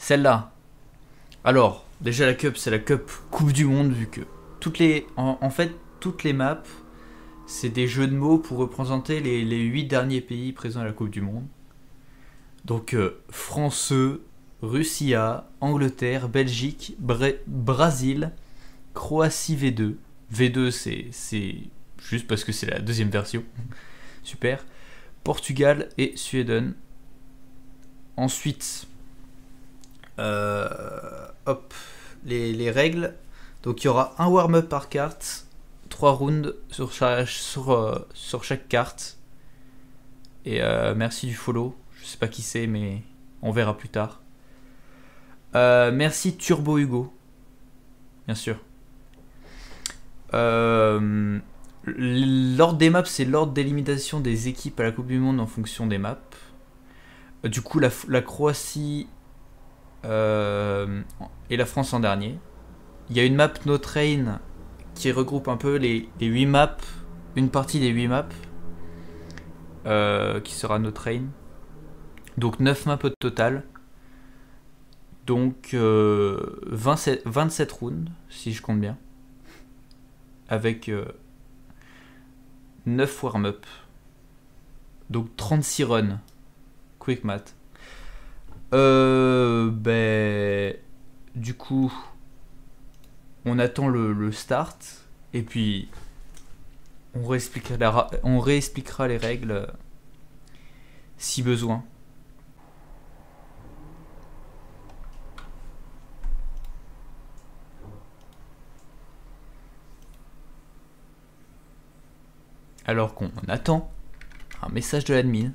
Celle-là. Alors, déjà la cup, c'est la cup Coupe du Monde, vu que en fait, toutes les maps, c'est des jeux de mots pour représenter les 8 derniers pays présents à la Coupe du Monde. Donc, Français, Russie A, Angleterre, Belgique, Brésil, Croatie V2. V2, c'est juste parce que c'est la deuxième version. Super. Portugal et Suède. Ensuite, hop, les règles. Donc il y aura un warm-up par carte, 3 rounds sur chaque carte. Et merci du follow. Je sais pas qui c'est, mais on verra plus tard. Merci Turbo Hugo. Bien sûr. L'ordre des maps, c'est l'ordre d'élimination des équipes à la Coupe du Monde en fonction des maps. Du coup, la Croatie et la France en dernier. Il y a une map No Train qui regroupe un peu les 8 maps, une partie des 8 maps qui sera No Train. Donc 9 maps au total. Donc 27 rounds, si je compte bien. Avec 9 warm-up. Donc 36 runs. Quick math. Du coup, on attend le start. Et puis, on réexpliquera les règles si besoin. Alors qu'on attend un message de l'admin.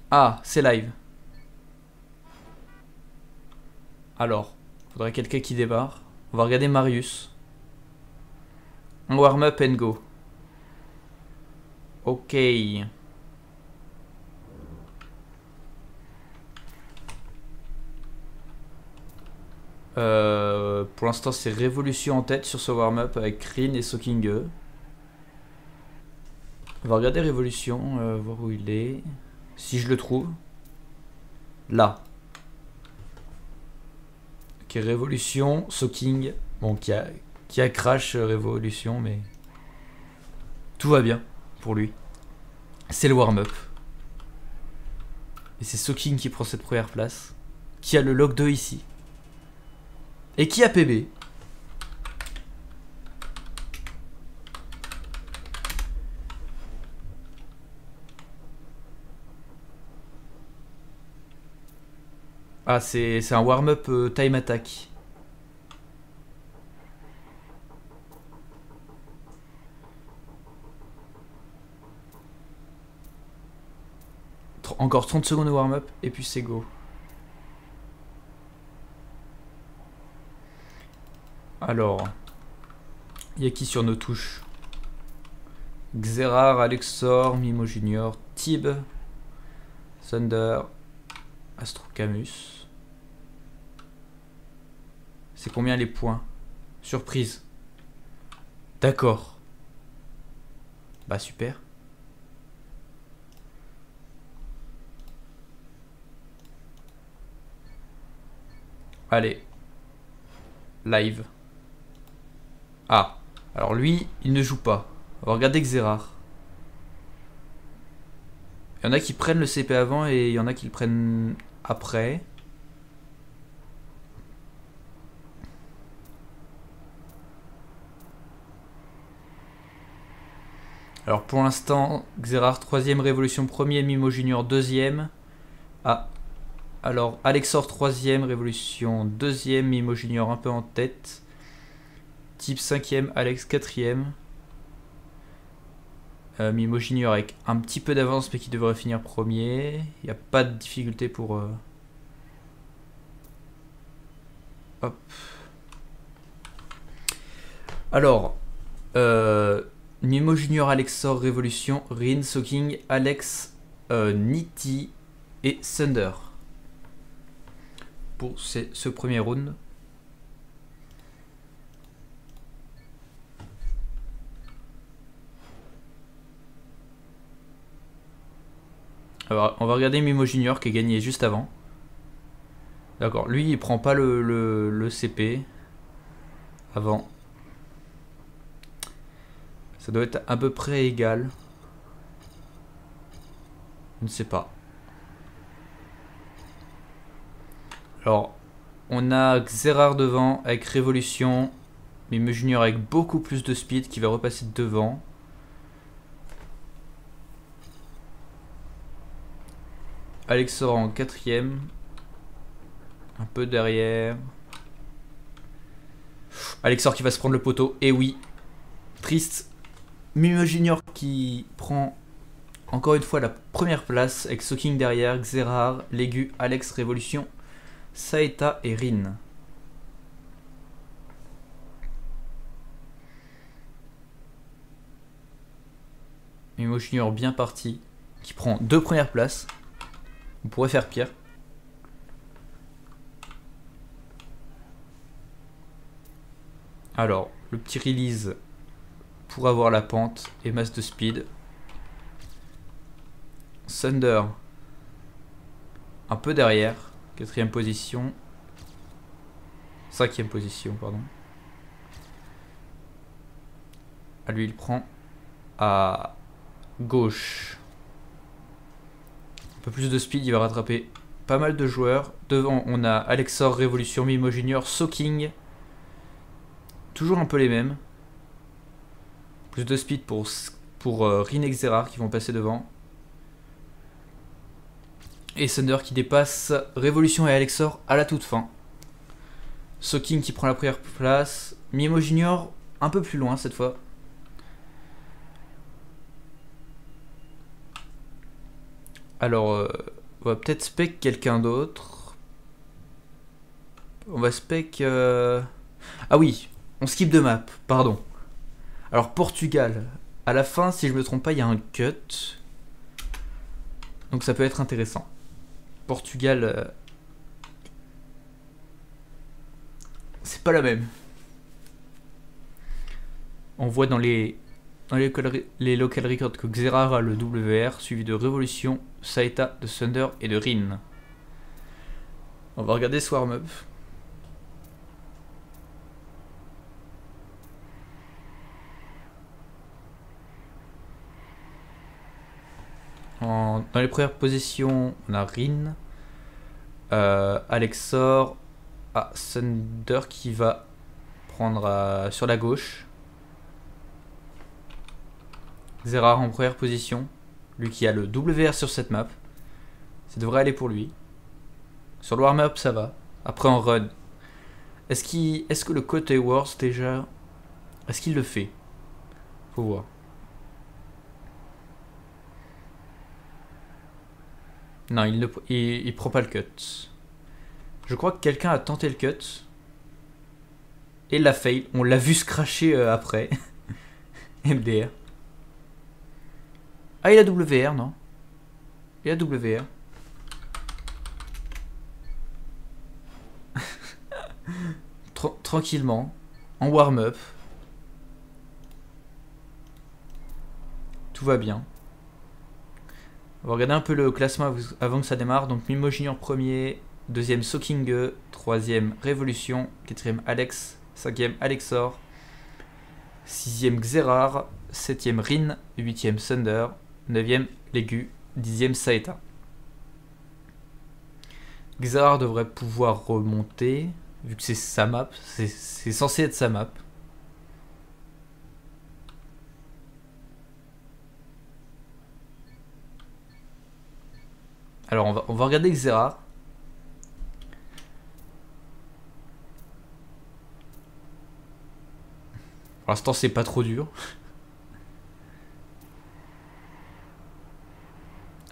Ah, c'est live. Alors, faudrait quelqu'un qui débarre. On va regarder Marius. Un warm-up and go. Ok. Pour l'instant, c'est Révolution en tête sur ce warm-up avec Rin et Sokinge. On va regarder Révolution, voir où il est. Si je le trouve. Là. Ok, Révolution, Soking. Bon, qui a crash Révolution, mais tout va bien pour lui. C'est le warm-up. Et c'est Soking qui prend cette première place. Qui a le log 2 ici. Et qui a PB. Ah, c'est un warm-up time attack. Encore 30 secondes de warm-up et puis c'est go. Alors, il y a qui sur nos touches? Xerar, Alexor, Mimo Junior, Tib, Thunder, Astrocamus. C'est combien les points? Surprise. D'accord. Bah super. Allez. Live. Ah. Alors lui, il ne joue pas. On va regarder Xerar. Il y en a qui prennent le CP avant et il y en a qui le prennent après. Alors pour l'instant, Xerar 3ème, Révolution 1er, Mimo Junior 2ème. Ah. Alors Alexor 3ème, Révolution 2ème, Mimo Junior un peu en tête. Type 5ème, Alex 4ème. Mimo Junior avec un petit peu d'avance mais qui devrait finir premier. Il n'y a pas de difficulté pour... Hop. Alors, Mimo Junior, Alexor, Révolution, Rin, Soking, Alex, Nitty et Thunder. Pour ce premier round. Alors, on va regarder Mimo Junior qui a gagné juste avant. D'accord, lui il prend pas le CP avant. Ça doit être à peu près égal. Je ne sais pas. Alors, on a Xerard devant avec Révolution. Mimo Junior avec beaucoup plus de speed qui va repasser devant. Alexor en quatrième. Un peu derrière. Alexor qui va se prendre le poteau. Et oui. Triste. Mimo Junior qui prend encore une fois la première place avec Soking derrière. Xerard, Légu, Alex, Révolution, Saeta et Rin. Mimo Junior bien parti. Qui prend 2 premières places. On pourrait faire pire. Alors, le petit release pour avoir la pente et masse de speed. Thunder un peu derrière, 4ème position. 5ème position, pardon. Ah, lui il prend à gauche. Un peu plus de speed, il va rattraper pas mal de joueurs. Devant on a Alexor, Révolution, Mimo Junior, Soking. Toujours un peu les mêmes. Plus de speed pour Rin et Xerard qui vont passer devant. Et Thunder qui dépasse Révolution et Alexor à la toute fin. Soking qui prend la première place. Mimo Junior un peu plus loin cette fois. Alors, on va peut-être spec quelqu'un d'autre. On va spec... Ah oui, on skip de map, pardon. Alors, Portugal. À la fin, si je me trompe pas, il y a un cut. Donc ça peut être intéressant. Portugal... c'est pas la même. On voit dans les local records que Xerard a le WR, suivi de Révolution, Saeta, de Thunder et de Rin. On va regarder Swarm Up. Dans les premières positions, on a Rin, Alexor, Thunder qui va prendre sur la gauche. Xerard en première position, lui qui a le WR sur cette map. Ça devrait aller pour lui. Sur le warm-up, ça va. Après en run, est-ce que le côté Wars déjà, est-ce qu'il le fait? Faut voir. Non, il prend pas le cut. Je crois que quelqu'un a tenté le cut. Et l'a fail. On l'a vu se cracher après. MDR. Ah, il a WR, non? Il a WR. Tranquillement. En warm-up. Tout va bien. On va regarder un peu le classement avant que ça démarre. Donc Mimo Junior premier, deuxième Soking, troisième Révolution, quatrième Alex, cinquième Alexor, sixième Xerard, septième Rin, huitième Thunder, neuvième Légu, dixième Saeta. Xerard devrait pouvoir remonter, vu que c'est sa map, c'est censé être sa map. Alors on va regarder Xerard. Pour l'instant c'est pas trop dur.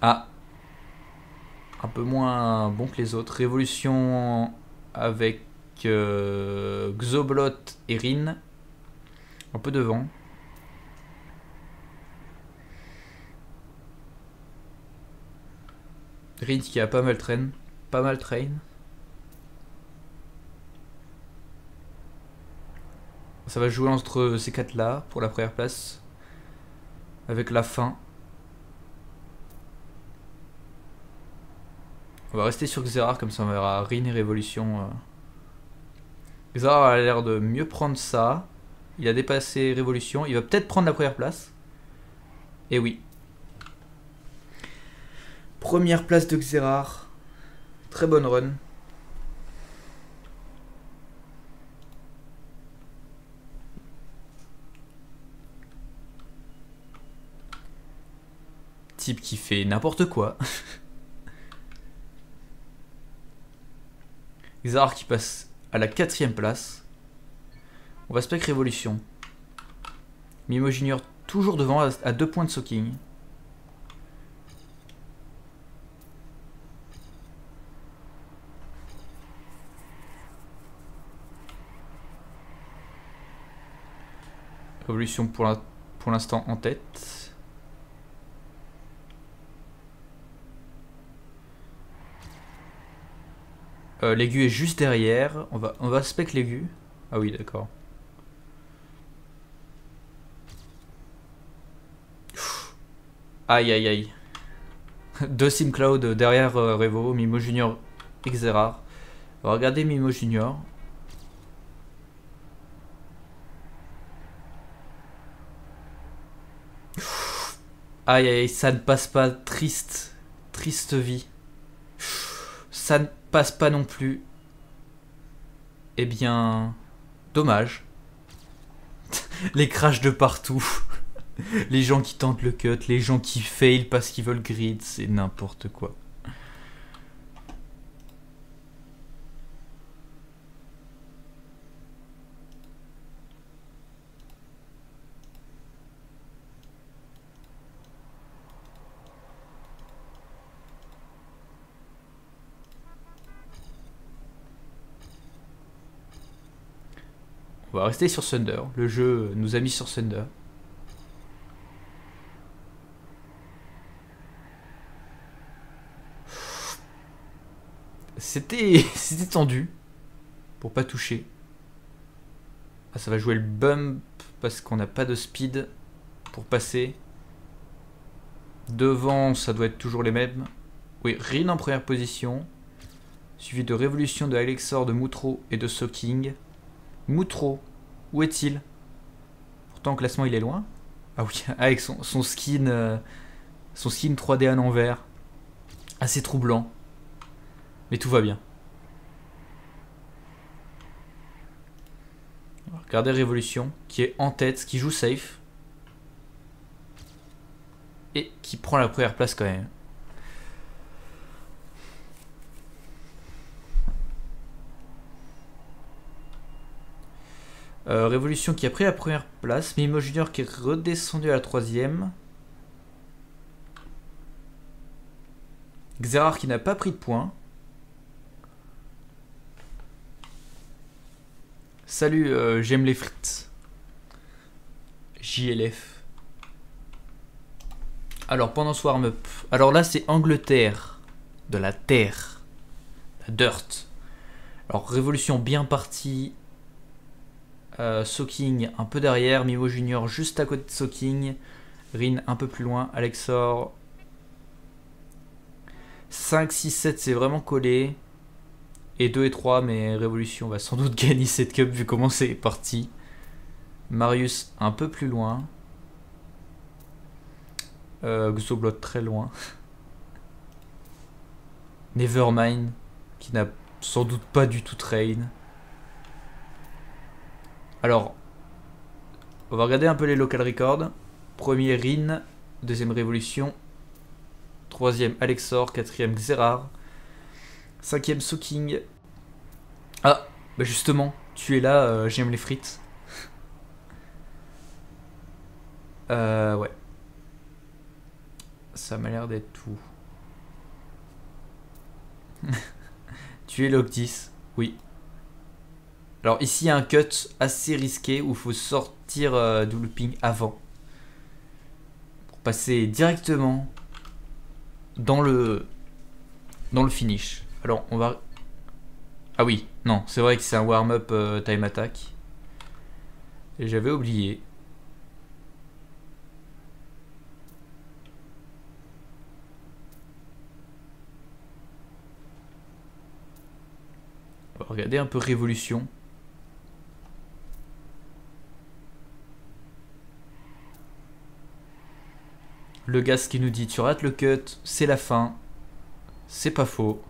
Ah, un peu moins bon que les autres. Révolution avec Xoblot et Rin. Un peu devant. Rin qui a pas mal train. Pas mal train. Ça va jouer entre ces quatre là pour la première place. Avec la fin. On va rester sur Xerar, comme ça on verra Rin et Révolution. Xerar a l'air de mieux prendre ça. Il a dépassé Révolution. Il va peut-être prendre la première place. Et oui. Première place de Xerar. Très bonne run. Type qui fait n'importe quoi. Xerar qui passe à la 4ème place. On va spec Révolution. Mimo Junior toujours devant à 2 points de Soaking. Révolution pour l'instant en tête. L'aigu est juste derrière. On va spec l'aigu. Ah oui, d'accord. Aïe aïe aïe. 2 SimCloud derrière Revo, Mimo Junior et Xerar. On va regarder Mimo Junior. Aïe aïe, ça ne passe pas. Triste. Triste vie. Ça ne passe pas non plus. Eh bien... Dommage. Les crashs de partout. Les gens qui tentent le cut, les gens qui fail parce qu'ils veulent grid, c'est n'importe quoi. On va rester sur Thunder. Le jeu nous a mis sur Thunder. C'était tendu. Pour pas toucher. Ah, ça va jouer le bump parce qu'on n'a pas de speed pour passer. Devant, ça doit être toujours les mêmes. Oui, Rin en première position. Suivi de Révolution, de Alexor, de Moutro et de Soaking. Moutro, où est-il? Pourtant, au classement, il est loin. Ah oui, avec son skin 3D à l'envers. Assez troublant. Mais tout va bien. Regardez Révolution, qui est en tête, qui joue safe. Et qui prend la première place quand même. Révolution qui a pris la première place. Mimo Junior qui est redescendu à la 3ème. Xerar qui n'a pas pris de points. Salut, j'aime les frites. JLF. Alors, pendant ce warm-up. Alors là, c'est Angleterre. De la terre. La dirt. Alors, Révolution bien partie. Soaking un peu derrière. Mimo Junior juste à côté de Soaking. Rin un peu plus loin. Alexor. 5, 6, 7, c'est vraiment collé. Et 2 et 3, mais Révolution va sans doute gagner cette cup vu comment c'est parti. Marius un peu plus loin. Xoblot très loin. Nevermind qui n'a sans doute pas du tout train. Alors, on va regarder un peu les local records. Premier Rin, deuxième Révolution, troisième Alexor, quatrième Xerar, cinquième Soaking. Ah, bah justement, tu es là, j'aime les frites. Ouais. Ça m'a l'air d'être tout. Tu es log 10, oui. Alors ici il y a un cut assez risqué où il faut sortir du looping avant. Pour passer directement dans le finish. Alors on va... Ah oui, non, c'est vrai que c'est un warm-up time attack. Et j'avais oublié. Regardez un peu Révolution. Le gars qui nous dit tu rates le cut, c'est la fin. C'est pas faux.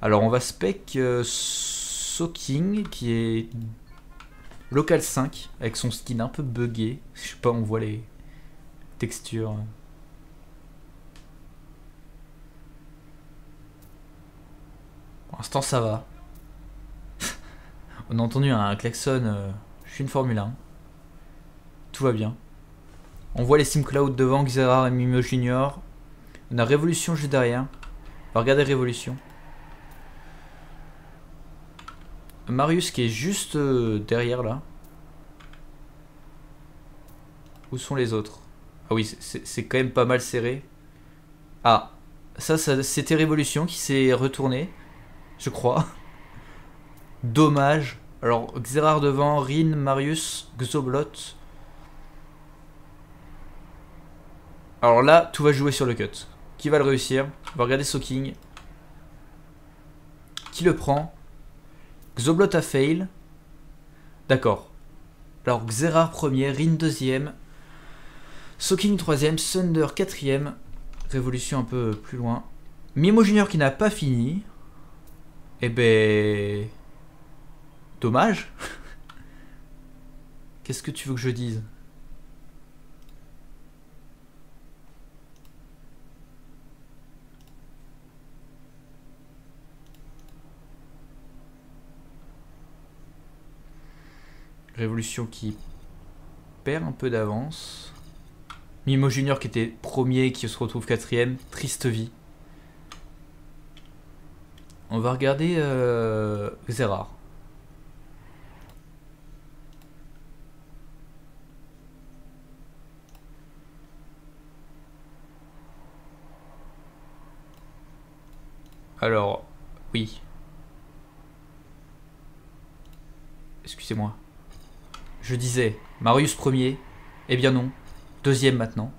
Alors on va spec Soaking qui est local 5 avec son skin un peu buggé. Je sais pas, on voit les textures. Pour l'instant ça va. On a entendu un klaxon. Je suis une Formule 1. Tout va bien. On voit les SimCloud devant, Xerar et Mimo Junior. On a Révolution juste derrière. On va regarder Révolution. Marius qui est juste derrière là. Où sont les autres? Ah oui, c'est quand même pas mal serré. Ah, ça c'était Révolution qui s'est retourné, je crois. Dommage. Alors, Xerar devant, Rin, Marius, Xoblot. Alors là, tout va jouer sur le cut. Qui va le réussir? On va regarder Soaking. Qui le prend? Xoblot a fail. D'accord. Alors, Xerar premier, Rin deuxième. Soaking troisième, Thunder quatrième. Révolution un peu plus loin. Mimo Junior qui n'a pas fini. Eh ben... Dommage. Qu'est-ce que tu veux que je dise? Révolution qui perd un peu d'avance. Mimo Junior qui était premier, qui se retrouve quatrième. Triste vie. On va regarder Xerar. Alors, oui. Excusez-moi. Je disais, Marius premier. Eh bien non. Deuxième maintenant.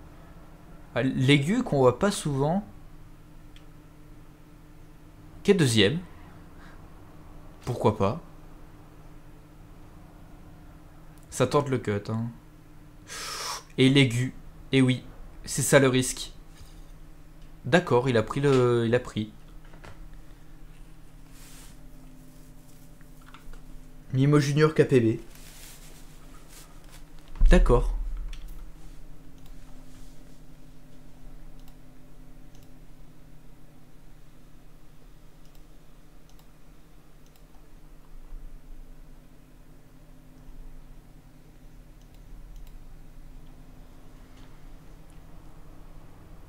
L'aigu qu'on voit pas souvent. Qui est deuxième. Pourquoi pas. Ça tente le cut. Hein. Et l'aigu. Et oui. C'est ça le risque. D'accord, il a pris le. Il a pris. Mimo Junior KPB. D'accord.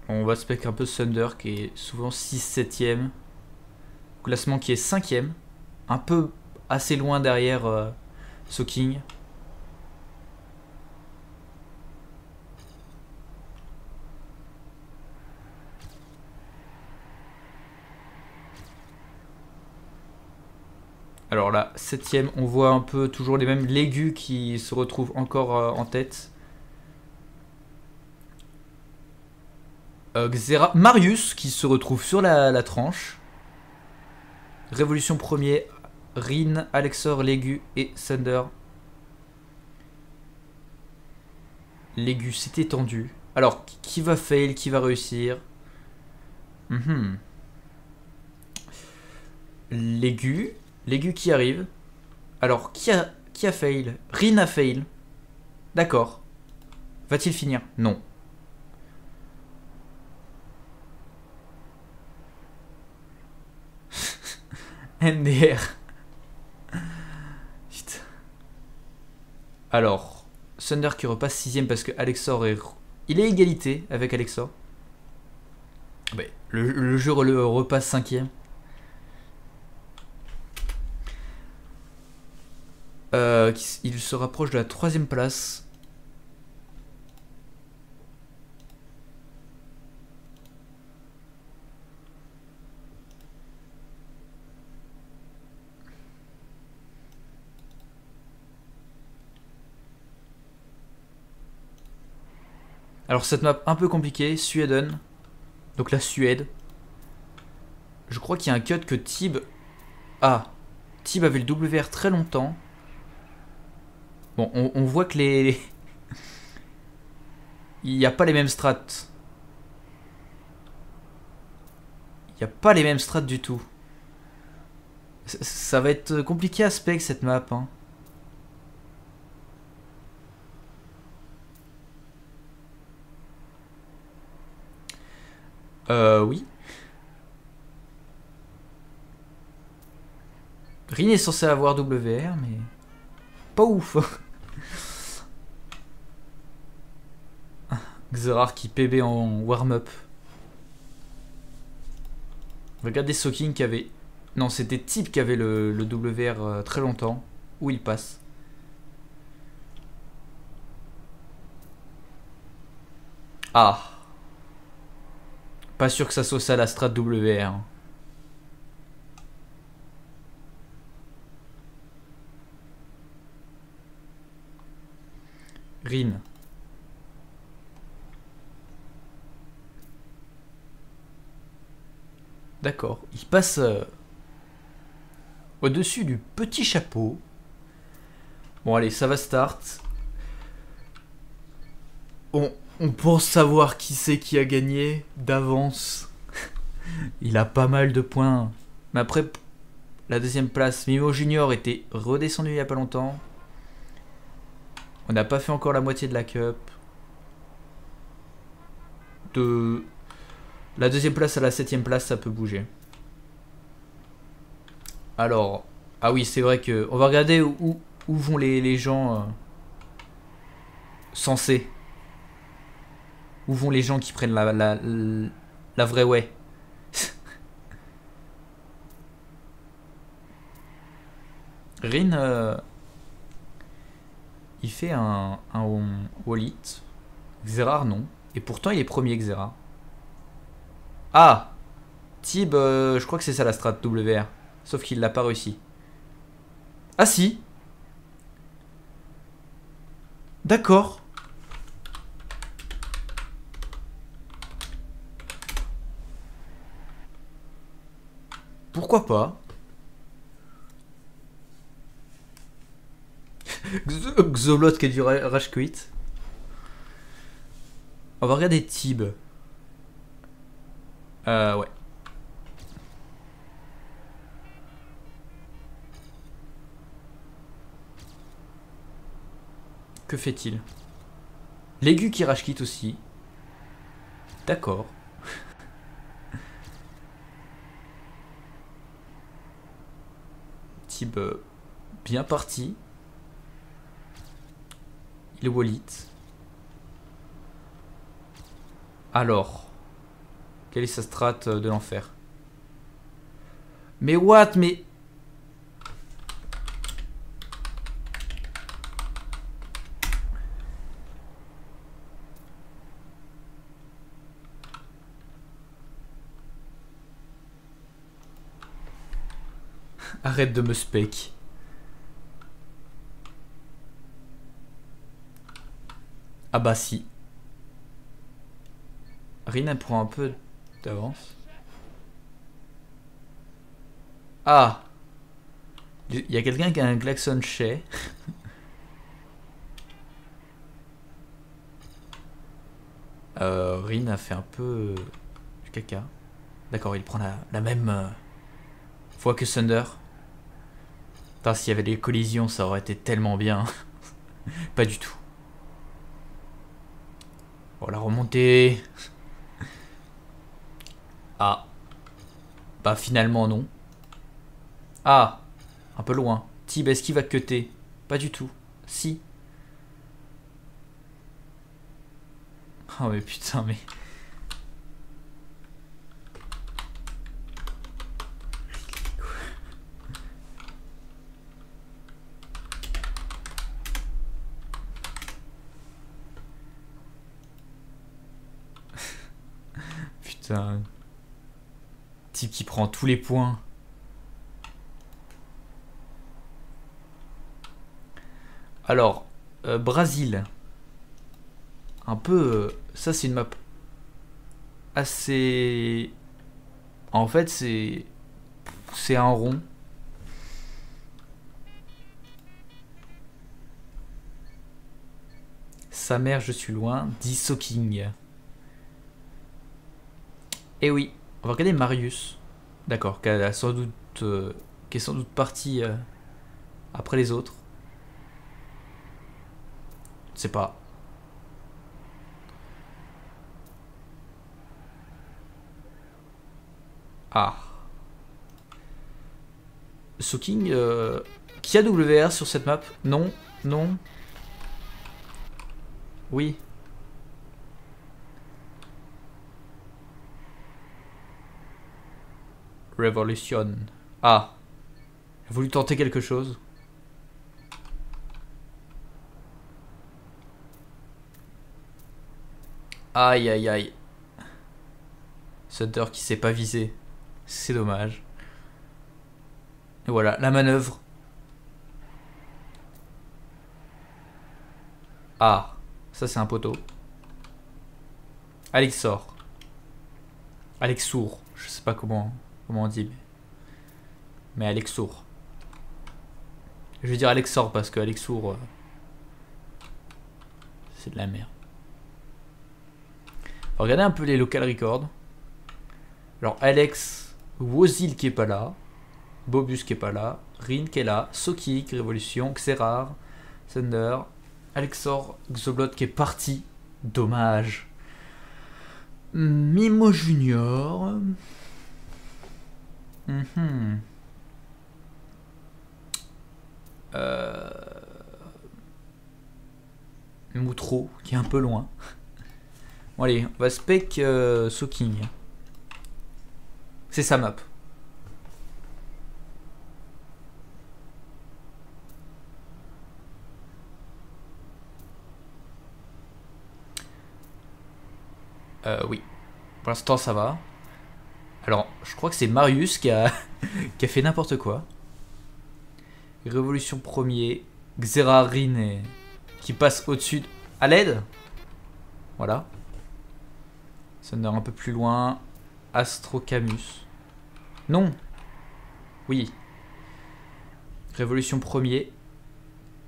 On va spec un peu Thunder qui est souvent 6-7ème. Classement qui est 5ème. Un peu assez loin derrière Soaking. Alors là, 7ème, on voit un peu toujours les mêmes l'aigu qui se retrouvent encore en tête. Marius qui se retrouve sur la tranche. Révolution premier, Rin, Alexor, l'aigu et Thunder. L'aigu s'est étendu. Alors, qui va fail, qui va réussir? L'aigu qui arrive. Alors, qui a fail? Rin a fail. D'accord. Va-t-il finir? Non. NDR. Putain. Alors, Thunder qui repasse 6ème parce que Alexor est... Il est égalité avec Alexor. Ouais, le jeu repasse 5ème. Il se rapproche de la 3ème place. Alors cette map un peu compliquée, Suèden. Donc la Suède. Je crois qu'il y a un cut que Tib... Ah, Tib avait le WR très longtemps. Bon, on voit que il n'y a pas les mêmes strats. Il n'y a pas les mêmes strats du tout. Ça va être compliqué à spec cette map. Hein. Oui. Rin est censé avoir WR, mais... Pas ouf. Xerar qui PB en warm-up. Regardez Soking qui avait... Non, c'était Tib qui avait le WR très longtemps. Où il passe. Ah. Pas sûr que ça soit ça la strat WR. Rin. D'accord. Il passe au-dessus du petit chapeau. Bon allez, ça va start. On pense savoir qui c'est qui a gagné d'avance. Il a pas mal de points. Mais après, la deuxième place, Mimo Junior était redescendu il y a pas longtemps. On n'a pas fait encore la moitié de la cup. De la deuxième place à la septième place, ça peut bouger. Alors, ah oui, c'est vrai que... On va regarder où vont les gens censés. Où vont les gens qui prennent la vraie way. Rin, il fait un wallet. Xerar, non. Et pourtant, il est premier Xerar. Ah Tib, je crois que c'est ça la strat WR. Sauf qu'il l'a pas réussi. Ah si. D'accord. Pourquoi pas. Xolot qui a du rage quit. On va regarder Tib. Ouais. Que fait-il? L'aigu qui rage quit aussi. D'accord. Tib bien parti. Il est wallet. Alors. Quelle est sa strat de l'enfer? Mais what? Mais... Arrête de me spec. Ah bah si. Rina prend un peu d'avance. Ah. Il y a quelqu'un qui a un klaxon chez. Rin a fait un peu du caca. D'accord, il prend la même fois que Thunder. Putain, s'il y avait des collisions, ça aurait été tellement bien. Pas du tout. Bon, la remontée. Ah. Bah finalement non. Ah. Un peu loin. Tib, est-ce qu'il va cutter? Pas du tout. Si. Oh mais putain, mais... Putain. Type qui prend tous les points. Alors, Brésil. un peu... ça c'est une map assez... En fait c'est un rond. Sa mère, je suis loin, dit Soaking. Et oui, on va regarder Marius. D'accord, qui est sans doute parti après les autres. Je sais pas. Ah. Soaking, qui a WR sur cette map? Non, non. Oui. Revolution. Ah. Il a voulu tenter quelque chose. Aïe aïe aïe. Sutter qui s'est pas visé. C'est dommage. Et voilà, la manœuvre. Ah. Ça c'est un poteau. Alexor. Alexour. Je sais pas comment on dit. Mais Alexour. Je vais dire Alexor parce que Alexour... c'est de la merde. Regardez un peu les local records. Alors Alex Wozil qui est pas là. Bobus qui est pas là. Rin qui est là. Sokik, Révolution. Xerar. Thunder. Alexor Xoblot qui est parti. Dommage. Mimo Junior. Moutro qui est un peu loin. Bon allez, on va spec Soaking. C'est sa map. Oui. Pour l'instant ça va. Alors, je crois que c'est Marius qui a fait n'importe quoi. Révolution premier. Xerarine qui passe au-dessus. À l'aide. Voilà. Thunder un peu plus loin. Astro Camus. Non. Oui. Révolution premier.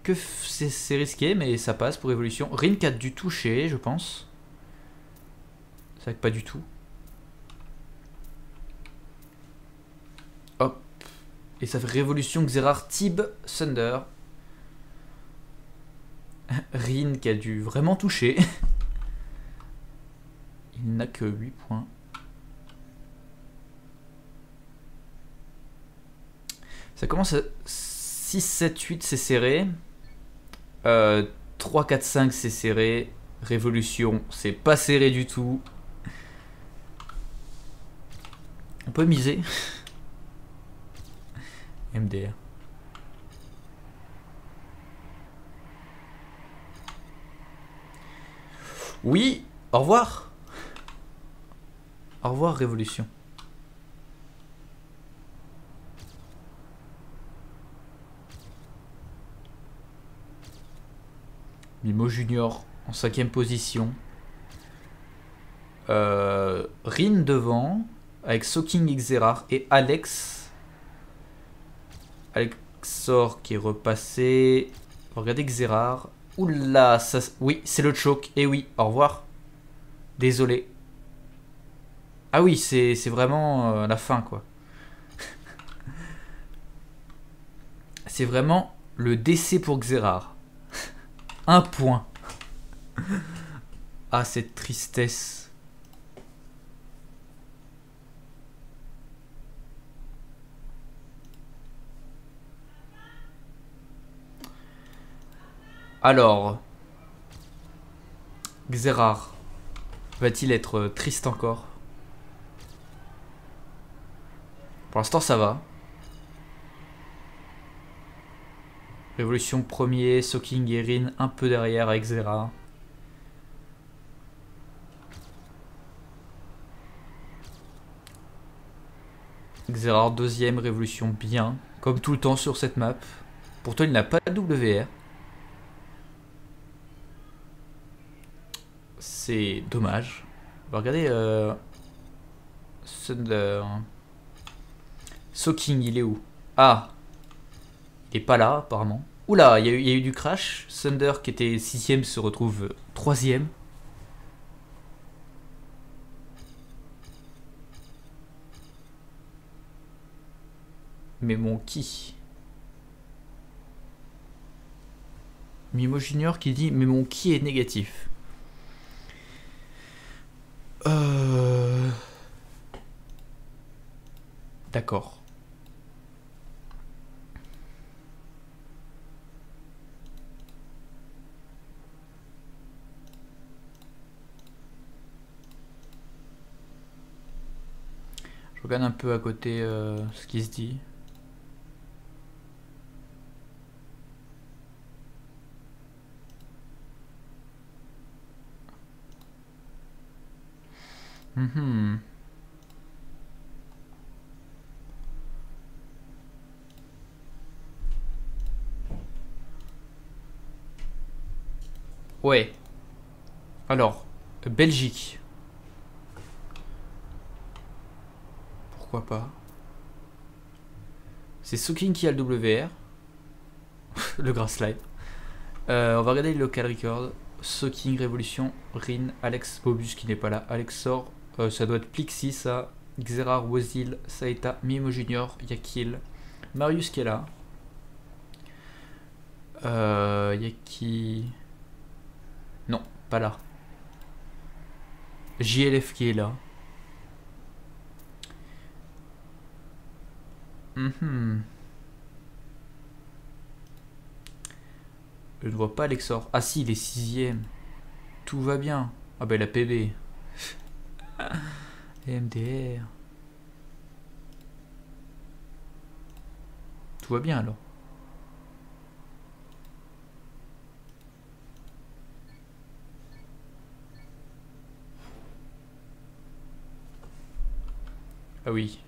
Que c'est risqué, mais ça passe pour Révolution. Rin qui a dû toucher, je pense. C'est vrai que pas du tout. Hop. Et ça fait Révolution, Xerar, Tib, Thunder. Rin qui a dû vraiment toucher. Il n'a que 8 points. Ça commence à 6, 7, 8, c'est serré. 3, 4, 5, c'est serré. Révolution, c'est pas serré du tout. On peut miser. MDR. Oui, au revoir. Au revoir, Révolution. Mimo Junior en 5ème position. Rin devant. Avec Soaking, Xerar et Alex. Alexor qui est repassé. Regardez Xerar. Oula, ça... oui, c'est le choke. Et oui, au revoir. Désolé. Ah oui, c'est vraiment la fin, quoi. C'est vraiment le décès pour Xerar. 1 point. Ah, cette tristesse. Alors, Xerar va-t-il être triste encore? Pour l'instant, ça va. Révolution premier, Soaking et Rin un peu derrière avec Xerar. Xerar deuxième, Révolution bien, comme tout le temps sur cette map. Pourtant, il n'a pas de WR. c'est dommage. On va regarder Thunder. Soaking, il est où? Ah, il est pas là apparemment. Oula, il y a eu du crash. Thunder qui était 6ème se retrouve 3ème. Mais mon qui? Mimo Junior qui dit mais mon qui est négatif. D'accord. Je regarde un peu à côté ce qui se dit. Ouais. Alors, Belgique. Pourquoi pas? C'est Soaking qui a le WR. Le grass slide. On va regarder le local record. Soaking, Révolution, Rin, Alex, Bobus qui n'est pas là. Alexor, ça doit être Plixi, ça. Xerar, Wozil, Saeta, Mimo Junior, Yakil. Marius qui est là. Yaki. Non, pas là. JLF qui est là. Je ne vois pas Alexor. Ah si, il est 6ème. Tout va bien. Ah bah la PB. MDR. Tout va bien alors. Ah oui.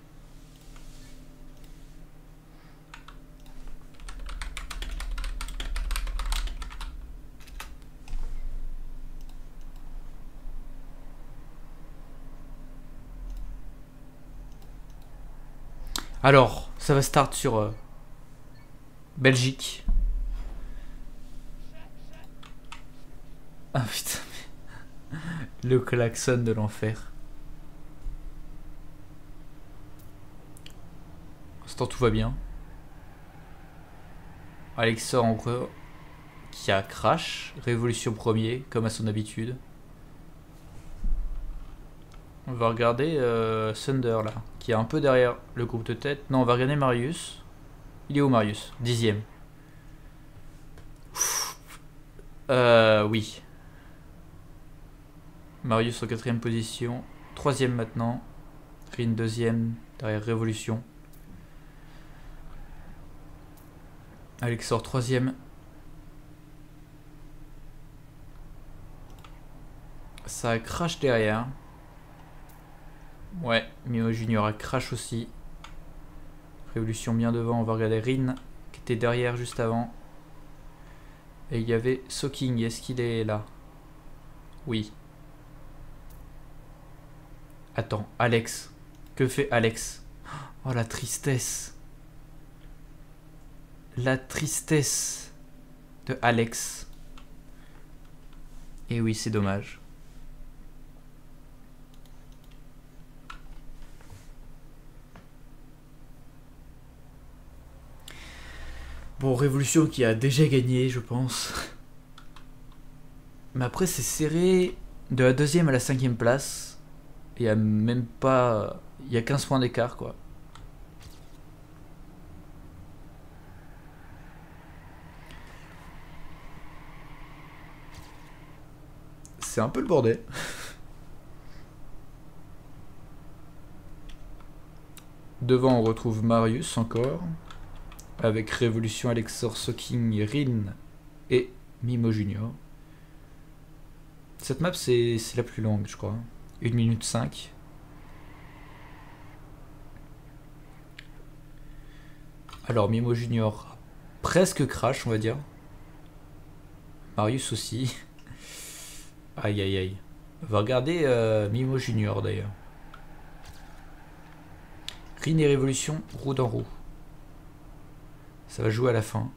Alors, ça va start sur Belgique. Ah putain, le klaxon de l'enfer. Pour l'instant, tout va bien. Alexor encore qui a crash. Révolution premier, comme à son habitude. On va regarder Thunder là, qui est un peu derrière le groupe de tête. Non, on va regarder Marius. Il est où Marius? 10ème. Oui. Marius en 4ème position. 3ème maintenant. Rin 2ème, derrière Révolution. Alexor 3ème. Ça crash derrière. Ouais, Mimo Junior a crash aussi. Révolution bien devant, on va regarder Rin qui était derrière juste avant. Et il y avait Soaking, est-ce qu'il est là? Oui. Attends, Alex. Que fait Alex? Oh la tristesse. La tristesse de Alex. Et oui, c'est dommage. Bon, Révolution qui a déjà gagné, je pense. Mais après, c'est serré de la 2ème à la 5ème place. Il y a même pas. Il y a 15 points d'écart, quoi. C'est un peu le bordel. Devant, on retrouve Marius encore. Avec Révolution, Alexor, Soaking, Rin et Mimo Junior. Cette map, c'est la plus longue, je crois. 1 minute 5. Alors, Mimo Junior, presque crash, on va dire. Marius aussi. Aïe, aïe, aïe. On va regarder Mimo Junior d'ailleurs. Rin et Révolution, roue dans roue. Ça va jouer à la fin.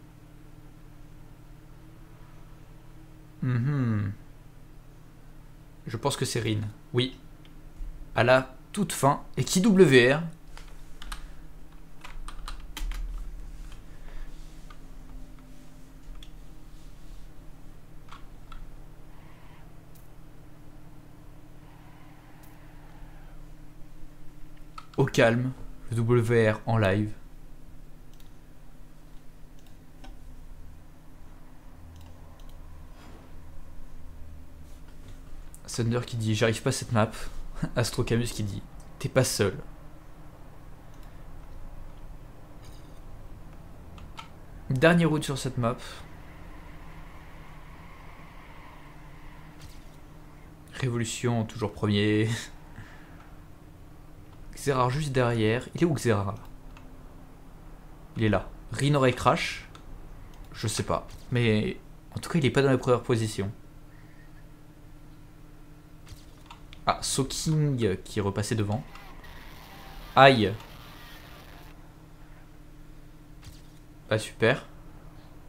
Je pense que c'est Rin. Oui. À la toute fin. Et qui WR? Au calme. Le WR en live. Thunder qui dit j'arrive pas à cette map. Astro Camus qui dit t'es pas seul. Dernière route sur cette map. Révolution toujours premier. Xerar juste derrière. Il est où Xerar? Il est là. Rin aurait crash. Je sais pas. Mais en tout cas il est pas dans la première position. Ah, Soking qui est repassé devant. Aïe. Ah super.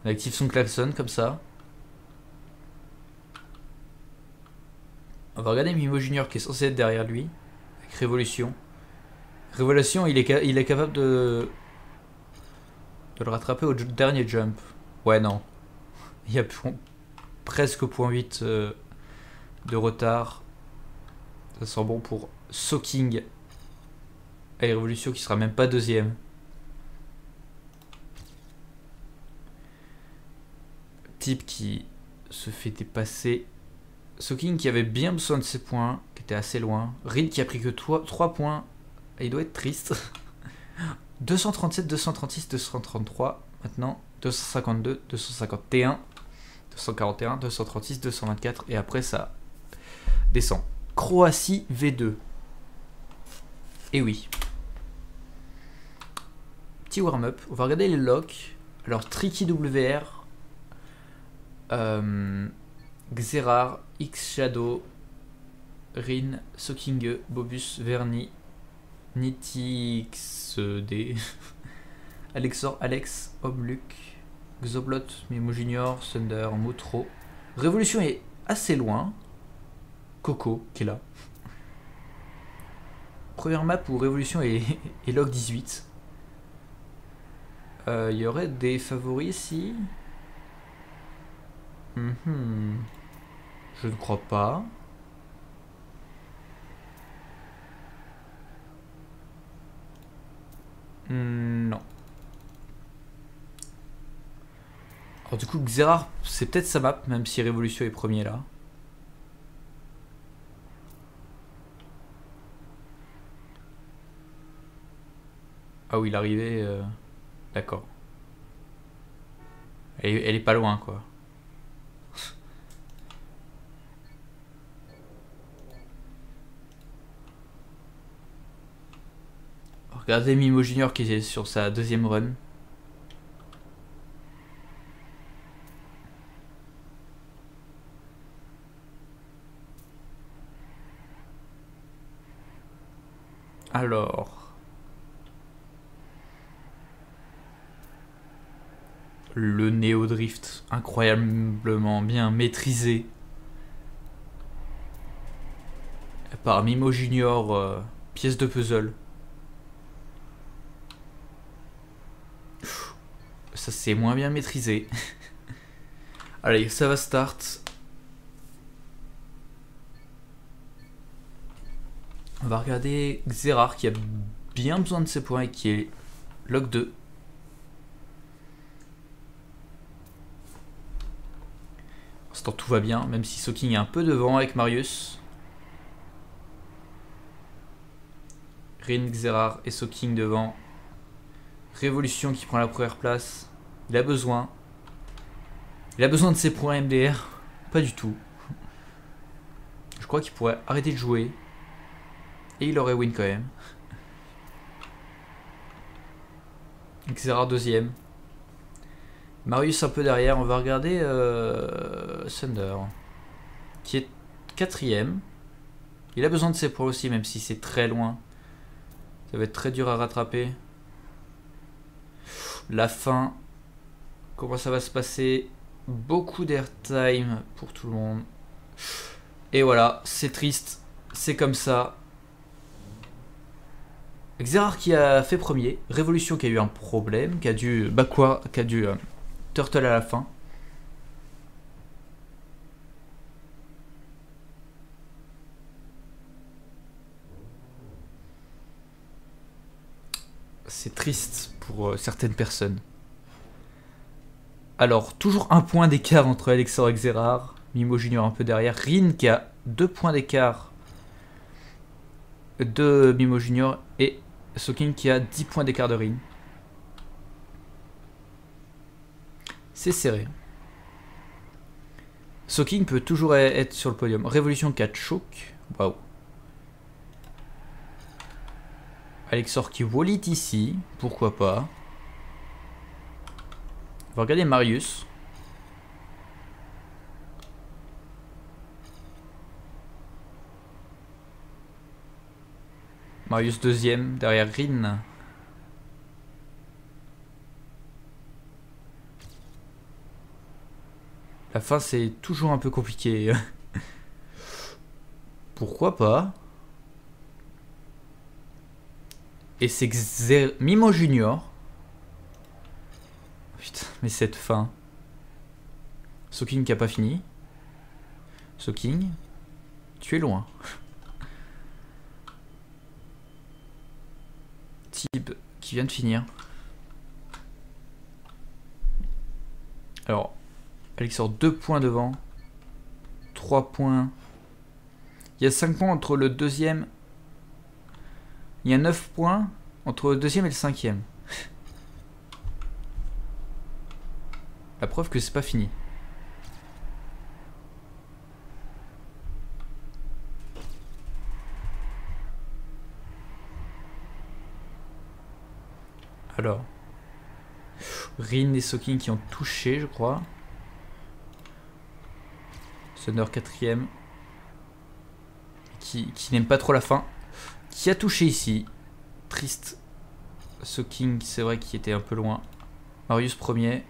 On active son klaxon comme ça. On va regarder Mimo Junior qui est censé être derrière lui. Avec Révolution. Révolution, il est capable de le rattraper au dernier jump. Ouais, non. Il y a presque 0.8 de retard. Ça sent bon pour Soking. Et Révolution qui sera même pas deuxième. Type qui se fait dépasser. Soking qui avait bien besoin de ses points, qui était assez loin. Rin qui a pris que 3 points. Et il doit être triste. 237, 236, 233. Maintenant 252, 251, 241, 236, 224. Et après ça descend. Croatie V2. Et oui. Petit warm-up. On va regarder les locks. Alors Tricky WR. Xerar, X-Shadow, Rin, Soking, Bobus, Verni, NityXD, Alexor, Alex, Omluc, Xoblot, Mimo Junior, Thunder, Moutro. Révolution est assez loin. Coco qui est là. Première map où Révolution est log 18. Il y aurait des favoris ici. Je ne crois pas. Non. Alors du coup Xerar c'est peut-être sa map même si Révolution est premier là. Ah oui l'arrivée d'accord. Elle est pas loin quoi. Regardez Mimo Junior qui est sur sa deuxième run. Alors. Le Neo Drift, incroyablement bien maîtrisé. Par Mimo Junior, pièce de puzzle. Ça c'est moins bien maîtrisé. Allez, ça va start. On va regarder Xerar qui a bien besoin de ses points et qui est log 2. Pour l'instant tout va bien, même si Soking est un peu devant avec Marius. Rin, Xerar et Soking devant. Révolution qui prend la première place. Il a besoin. Il a besoin de ses points MDR. Pas du tout. Je crois qu'il pourrait arrêter de jouer. Et il aurait win quand même. Xerar deuxième. Marius un peu derrière. On va regarder Thunder. Qui est quatrième. Il a besoin de ses points aussi, même si c'est très loin. Ça va être très dur à rattraper. La fin. Comment ça va se passer? Beaucoup d'airtime pour tout le monde. Et voilà, c'est triste. C'est comme ça. Xerar qui a fait premier. Révolution qui a eu un problème. Qui a dû turtle à la fin. C'est triste pour certaines personnes. Alors, toujours un point d'écart entre Alexor et Xerar. Mimo Junior un peu derrière. Rin qui a 2 points d'écart de Mimo Junior. Et Soking qui a 10 points d'écart de Rin. C'est serré. Soking peut toujours être sur le podium. Révolution 4 choke. Waouh. Alexor qui wallit ici. Pourquoi pas. On va regarder Marius. Marius deuxième derrière Rin. La fin c'est toujours un peu compliqué. Pourquoi pas. Et c'est Mimo Junior. Putain, mais cette fin. Soking qui a pas fini. Soking, tu es loin. Tib qui vient de finir. Alors, Alexor 2 points devant. 3 points. Il y a 5 points entre le deuxième. Il y a 9 points entre le deuxième et le cinquième. La preuve que c'est pas fini. Alors. Rin et Soking qui ont touché, je crois. Thunder 4ème. Qui n'aime pas trop la fin. Qui a touché ici. Triste. Soking, c'est vrai qu'il était un peu loin. Marius premier.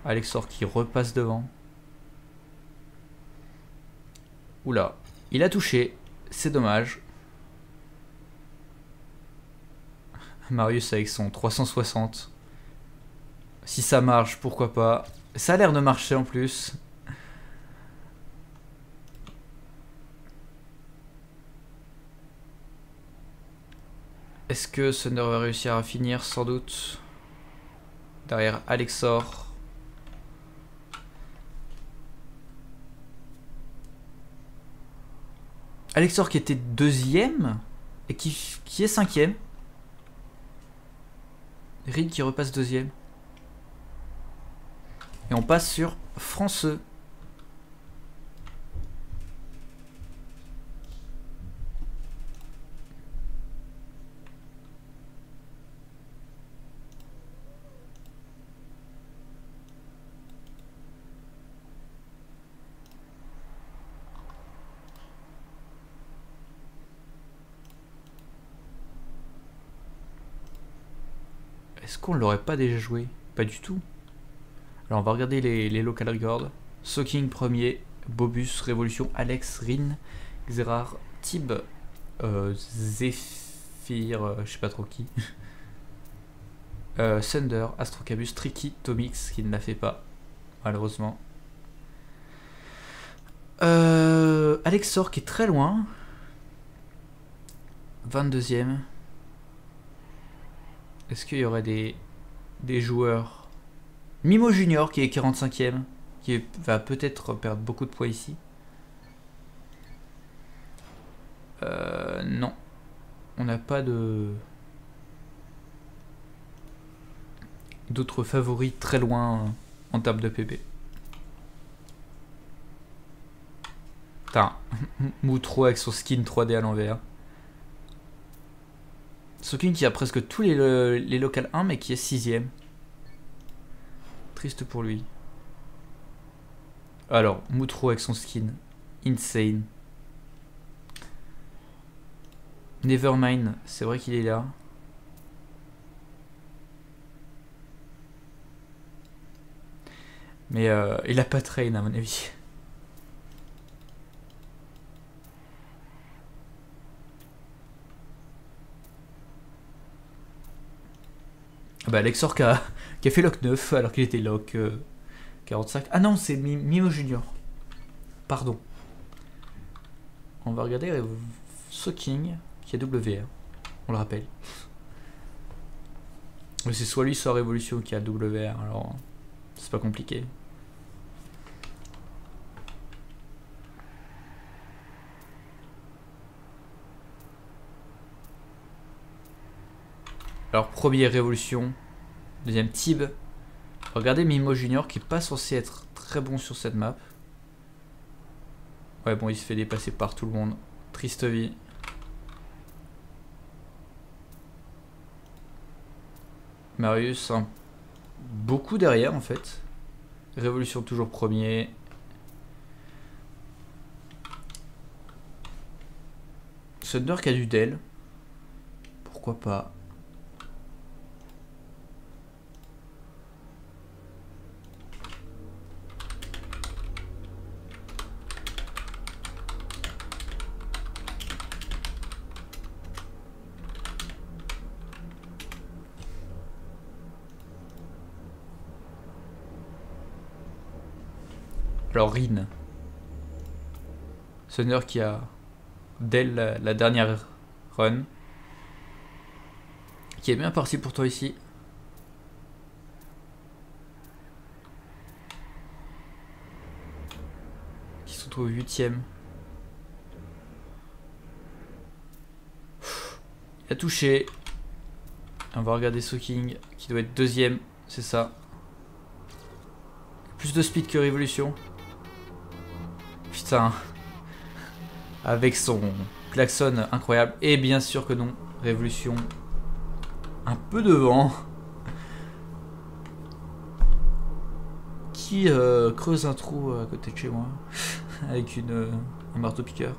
Alexor qui repasse devant. Oula. Il a touché. C'est dommage. Marius avec son 360. Si ça marche, pourquoi pas. Ça a l'air de marcher en plus. Est-ce que Thunder va réussir à finir? Sans doute. Derrière Alexor. Alexor qui était deuxième et qui est cinquième. Rin qui repasse deuxième. Et on passe sur Franceux. Est-ce qu'on l'aurait pas déjà joué? Pas du tout. Alors on va regarder les local records. Soking premier, Bobus, Révolution, Alex, Rin, Xerar, Tib, Zephyr, je sais pas trop qui. Thunder, Astrocabus, Tricky, Tomix qui ne l'a fait pas, malheureusement. Alexor qui est très loin. 22ème. Est-ce qu'il y aurait des joueurs? Mimo Junior qui est 45ème, qui va peut-être perdre beaucoup de points ici. Non. On n'a pas d'autres favoris très loin en termes de PB. Putain, Moutro avec son skin 3D à l'envers. Soking qui a presque tous les local 1 mais qui est 6ème. Triste pour lui. Alors, Moutro avec son skin. Insane. Nevermind, c'est vrai qu'il est là. Mais il a pas train à mon avis. Ah bah Lexor qui a fait lock 9 alors qu'il était lock 45. Ah non, c'est Mimo Junior. Pardon. On va regarder Soaking qui a WR. On le rappelle. Mais c'est soit lui soit Révolution qui a WR, alors c'est pas compliqué. Alors premier Révolution, deuxième Tib. Regardez Mimo Junior qui est pas censé être très bon sur cette map. Ouais bon, il se fait dépasser par tout le monde. Triste vie. Marius, hein, beaucoup derrière en fait. Révolution toujours premier. Thunder qui a du Del. Pourquoi pas. Alors Rin. Thunder qui a dès la dernière run. Qui est bien parti pour toi ici. Qui se retrouve 8ème. Il a touché. On va regarder Soaking qui doit être deuxième. C'est ça. Plus de speed que Révolution. Putain. Avec son klaxon incroyable. Et bien sûr que non. Révolution. Un peu devant. Qui creuse un trou à côté de chez moi. Avec un marteau piqueur.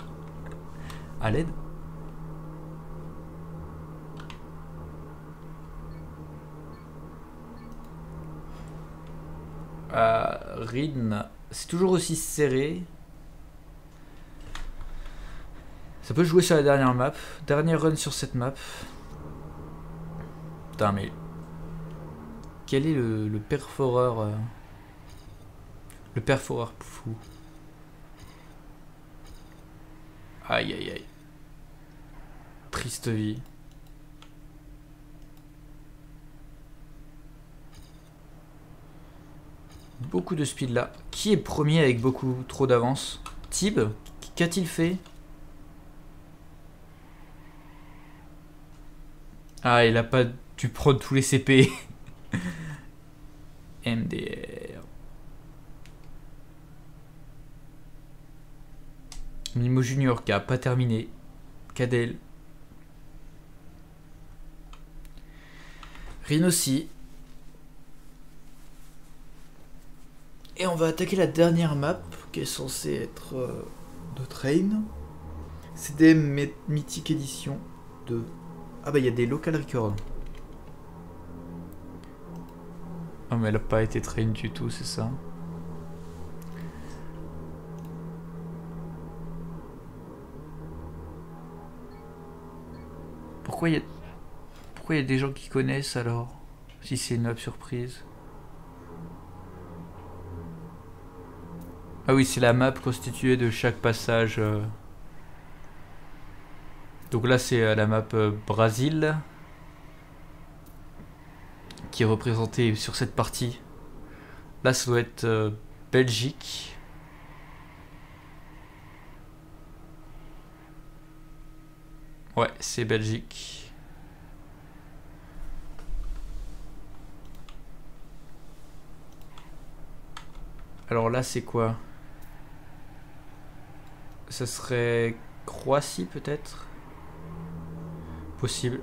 À l'aide. Rin. C'est toujours aussi serré. Ça peut jouer sur la dernière map. Dernier run sur cette map. Putain, mais. Quel est le perforeur le perforeur fou. Aïe aïe aïe. Triste vie. Beaucoup de speed là. Qui est premier avec beaucoup trop d'avance? Tib? Qu'a-t-il fait? Ah, il a pas dû prendre tous les CP. MDR. Mimo Junior qui a pas terminé. Cadel. Rin aussi. Et on va attaquer la dernière map qui est censée être de Train. C'est des Mythic Edition 2. Ah bah il y a des local records. Ah mais elle a pas été Train du tout, c'est ça. Pourquoi il y a des gens qui connaissent alors? Si c'est une map surprise. Ah oui, c'est la map constituée de chaque passage. Donc là, c'est la map Brésil qui est représentée sur cette partie. Là, ça doit être Belgique. Ouais, c'est Belgique. Alors là, c'est quoi? Ça serait Croatie peut-être? Possible.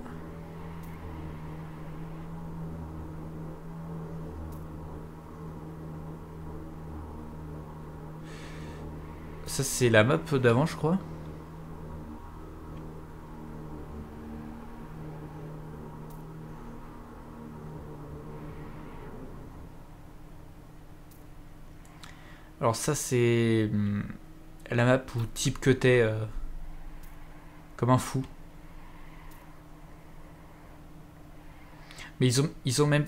Ça c'est la map d'avant je crois. Alors ça c'est la map où type que t'es comme un fou. Mais ils ont même...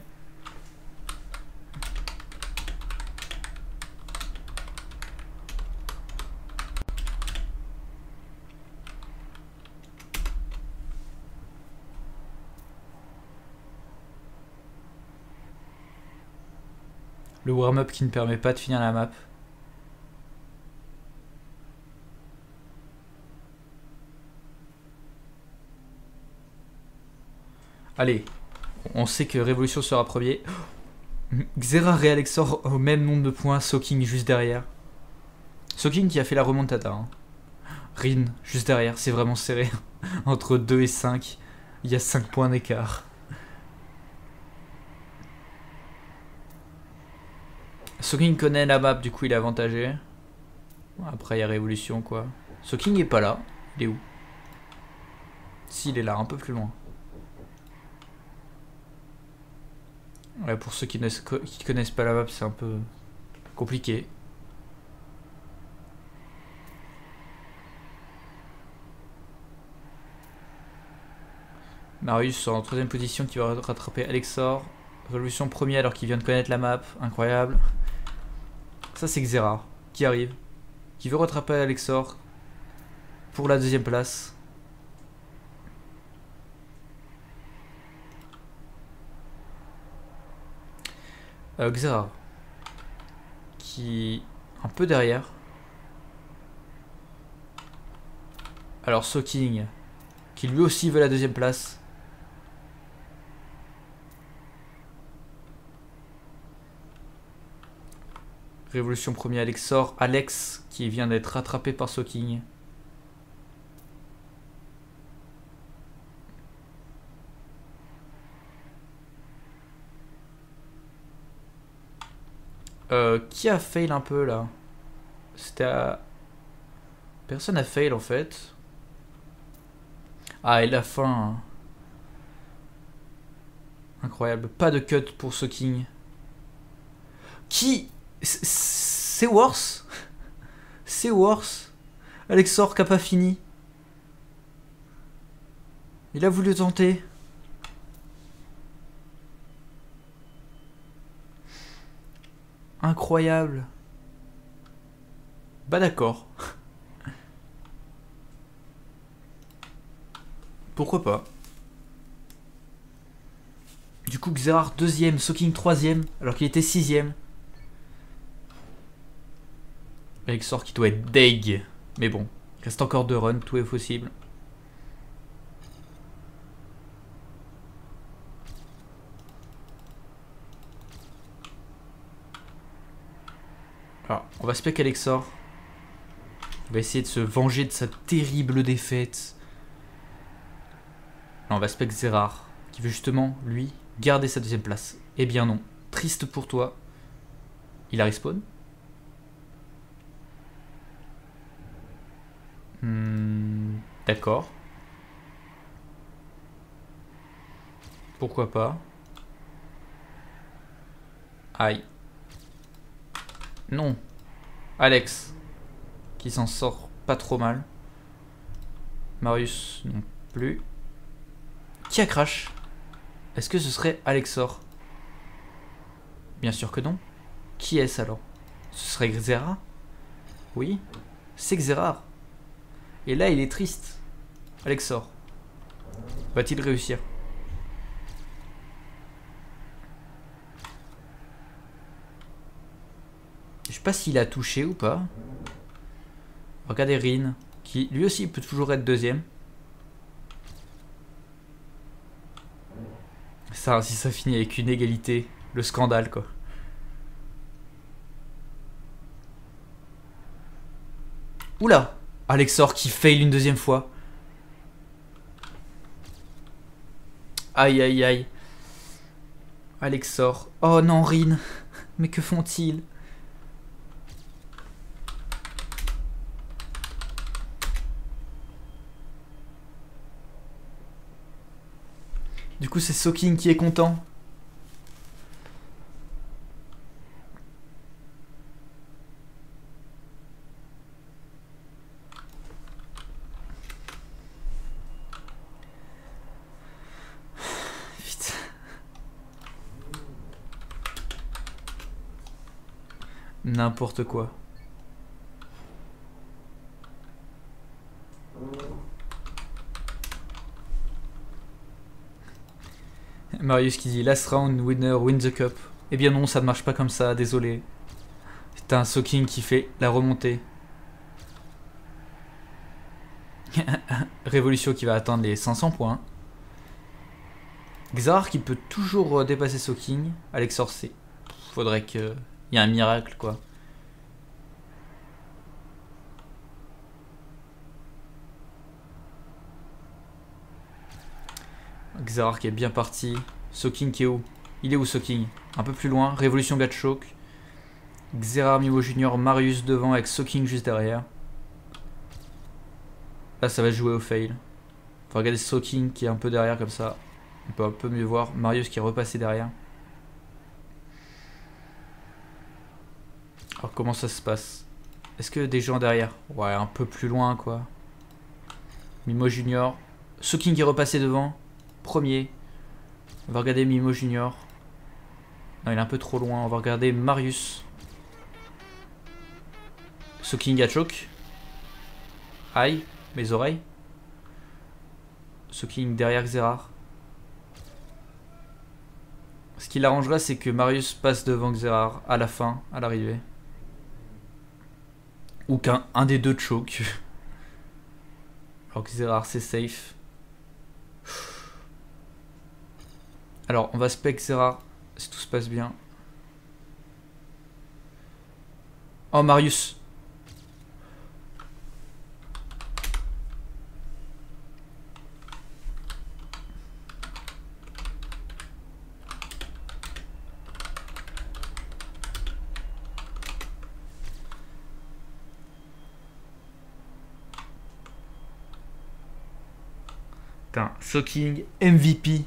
Le warm-up qui ne permet pas de finir la map. Allez, on sait que Révolution sera premier. Xerath et Alexor au même nombre de points, Soaking juste derrière. Soaking qui a fait la remontada. Hein. Rin juste derrière, c'est vraiment serré. Entre 2 et 5, il y a 5 points d'écart. Soaking connaît la map, du coup il est avantagé. Après il y a Révolution quoi. Soaking est pas là, il est où? Si, il est là, un peu plus loin. Ouais, pour ceux qui connaissent pas la map, c'est un peu compliqué. Marius en 3ème position qui va rattraper Alexor. Révolution premier alors qu'il vient de connaître la map, incroyable. Ça c'est Xerath qui arrive, qui veut rattraper Alexor pour la 2ème place. Xerath qui un peu derrière. Alors Soaking qui lui aussi veut la 2ème place. Révolution premier Alexor. Alex qui vient d'être rattrapé par Soaking. Qui a fail un peu là? C'était à... Personne a fail en fait. Ah et la fin. Hein. Incroyable. Pas de cut pour Soaking. Qui... C'est worse. C'est worse. Alexor qui a pas fini. Il a voulu tenter. Incroyable. Bah d'accord. Pourquoi pas. Du coup Xerath 2ème, Soaking 3ème, alors qu'il était 6ème. Alexor qui doit être deg. Mais bon, il reste encore 2 runs, tout est possible. Alors, on va spec Alexor. On va essayer de se venger de sa terrible défaite. Alors, on va spec Xerath, qui veut justement, lui, garder sa 2ème place. Eh bien non, triste pour toi. Il a respawn. D'accord. Pourquoi pas. Aïe. Non. Alex. Qui s'en sort pas trop mal. Marius non plus. Qui a crash? Est-ce que ce serait Alexor? Bien sûr que non. Qui est-ce alors? Ce serait Xerath? Oui. C'est Xerath. Et là il est triste. Alexor. Va-t-il réussir? Je sais pas s'il a touché ou pas. Regardez Rin, qui lui aussi peut toujours être 2ème. Ça, si ça finit avec une égalité, le scandale quoi. Oula! Alexor qui fail une 2ème fois. Aïe aïe aïe. Alexor. Oh non, Rin. Mais que font-ils? Du coup, c'est Soaking qui est content. Putain. N'importe quoi. Marius qui dit last round winner win the cup. Eh bien non, ça ne marche pas comme ça, désolé. C'est un Soking qui fait la remontée. Révolution qui va atteindre les 500 points. Xarar qui peut toujours dépasser Soking. Alex Orcé. Faudrait qu'il y ait un miracle quoi. Xarar qui est bien parti. Soking qui est où? Il est où Soking? Un peu plus loin. Révolution Gatchok. Xarar Mimo Junior, Marius devant avec Soking juste derrière. Là ça va jouer au fail. Faut regarder Soking qui est un peu derrière comme ça. On peut un peu mieux voir. Marius qui est repassé derrière. Alors comment ça se passe? Est-ce que des gens derrière? Ouais, un peu plus loin quoi. Mimo Junior. Soking qui est repassé devant. Premier. On va regarder Mimo Junior. Non, il est un peu trop loin. On va regarder Marius. Soking Gatchok. Aïe, mes oreilles. Soking derrière Xarar. Ce qui l'arrangerait, c'est que Marius passe devant Xarar à la fin, à l'arrivée. Ou qu'un des deux choke. Alors que Xarar c'est safe. Alors on va spec Xarar si tout se passe bien. Oh Marius. Putain, Soking MVP.